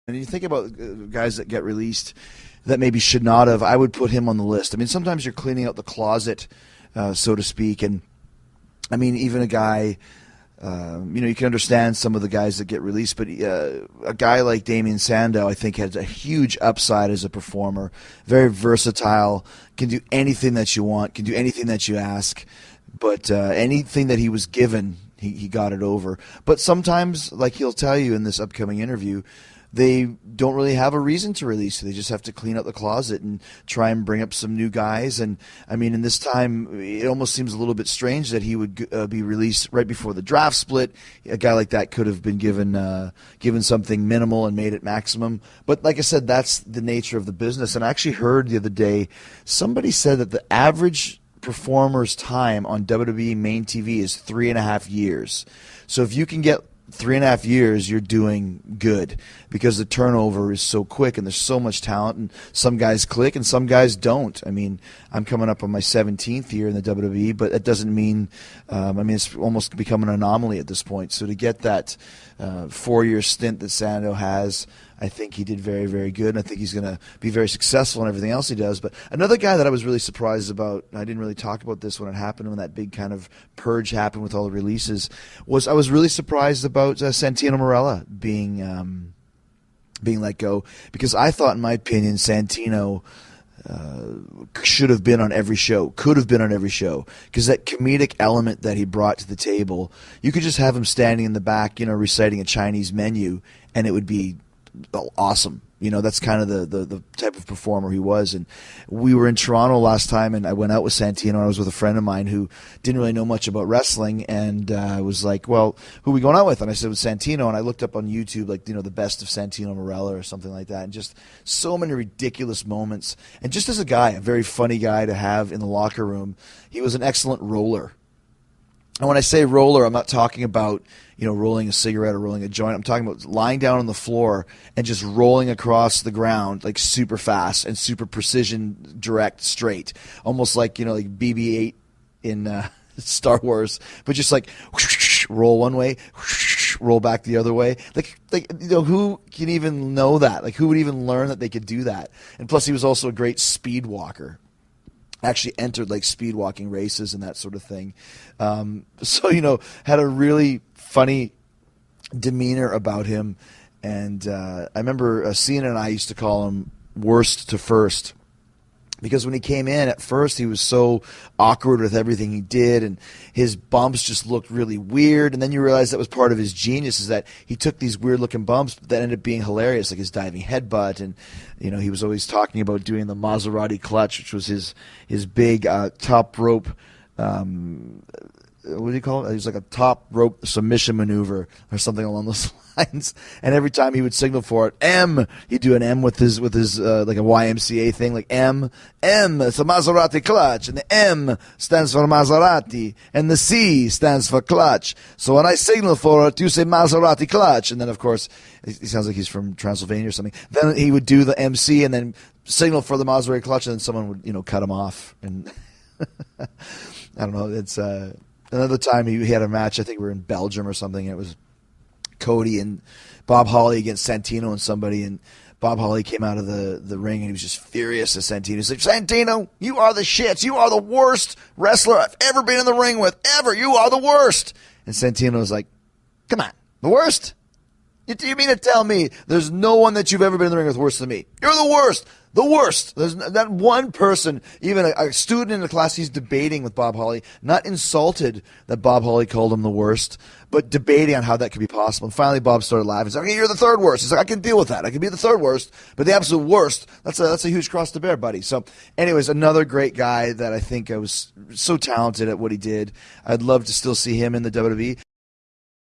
And you think about guys that get released that maybe should not have, I would put him on the list. I mean, sometimes you're cleaning out the closet, so to speak. And, I mean, even a guy, you can understand some of the guys that get released, but a guy like Damien Sandow, I think, has a huge upside as a performer. Very versatile, can do anything that you want, can do anything that you ask. But anything that he was given, he got it over. But sometimes, like he'll tell you in this upcoming interview, they don't really have a reason to release. They just have to clean out the closet and try and bring up some new guys. And, I mean, in this time, it almost seems a little bit strange that he would be released right before the draft split. A guy like that could have been given something minimal and made it maximum. But like I said, that's the nature of the business. And I actually heard the other day, somebody said that the average performer's time on WWE main TV is 3.5 years. So if you can get 3.5 years, you're doing good, because the turnover is so quick and there's so much talent, and some guys click and some guys don't. I mean, I'm coming up on my 17th year in the WWE, but that doesn't mean, it's almost become an anomaly at this point. So to get that 4-year stint that Sando has, I think he did very, very good, and I think he's going to be very successful in everything else he does. But another guy that I was really surprised about, and I didn't really talk about this when it happened, when that big kind of purge happened with all the releases, was I was really surprised about Santino Marella being let go, because I thought, in my opinion, Santino should have been on every show, could have been on every show, because that comedic element that he brought to the table, you could just have him standing in the back, reciting a Chinese menu, and it would be awesome. That's kind of the type of performer he was. And we were in Toronto last time, and I went out with Santino, and I was with a friend of mine who didn't really know much about wrestling, and I was like, well, who are we going out with? And I said, with Santino, and I looked up on YouTube, the best of Santino Marella or something like that, and just so many ridiculous moments. And just as a guy, a very funny guy to have in the locker room, he was an excellent roller. And when I say roller, I'm not talking about, rolling a cigarette or rolling a joint. I'm talking about lying down on the floor and just rolling across the ground like super fast and super precision, direct, straight. Almost like, like BB-8 in Star Wars, but just like roll one way, roll back the other way. Like who can even know that? Like, who would even learn that they could do that? And plus, he was also a great speed walker. Actually entered like speed walking races and that sort of thing. So, had a really funny demeanor about him. And I remember Cena and I used to call him worst to first, because when he came in at first, he was so awkward with everything he did, and his bumps just looked really weird. And then you realize that was part of his genius, is that he took these weird-looking bumps that ended up being hilarious, like his diving headbutt. And, he was always talking about doing the Maserati clutch, which was his big top rope, what do you call it? It was like a top rope submission maneuver or something along those lines. And every time he would signal for it, M, he'd do an M with his like a YMCA thing, like M, it's a Maserati clutch, and the M stands for Maserati, and the C stands for clutch. So when I signal for it, you say Maserati clutch. And then, of course, he sounds like he's from Transylvania or something. Then he would do the MC and then signal for the Maserati clutch, and then someone would, cut him off. And I don't know, it's another time he had a match, I think we were in Belgium or something, and it was Cody and Bob Holly against Santino and somebody, and Bob Holly came out of the ring and he was just furious at Santino. He's like, Santino, you are the shits. You are the worst wrestler I've ever been in the ring with, ever. You are the worst. And Santino was like, come on, the worst? You mean to tell me there's no one that you've ever been in the ring with worse than me? You're the worst. The worst. There's not one person, even a student in the class he's debating with Bob Holly, not insulted that Bob Holly called him the worst, but debating on how that could be possible. And finally, Bob started laughing. He's like, okay, you're the third worst. He's like, I can deal with that. I can be the third worst, but the absolute worst, that's a huge cross to bear, buddy. So anyways, another great guy that I think I was so talented at what he did. I'd love to still see him in the WWE.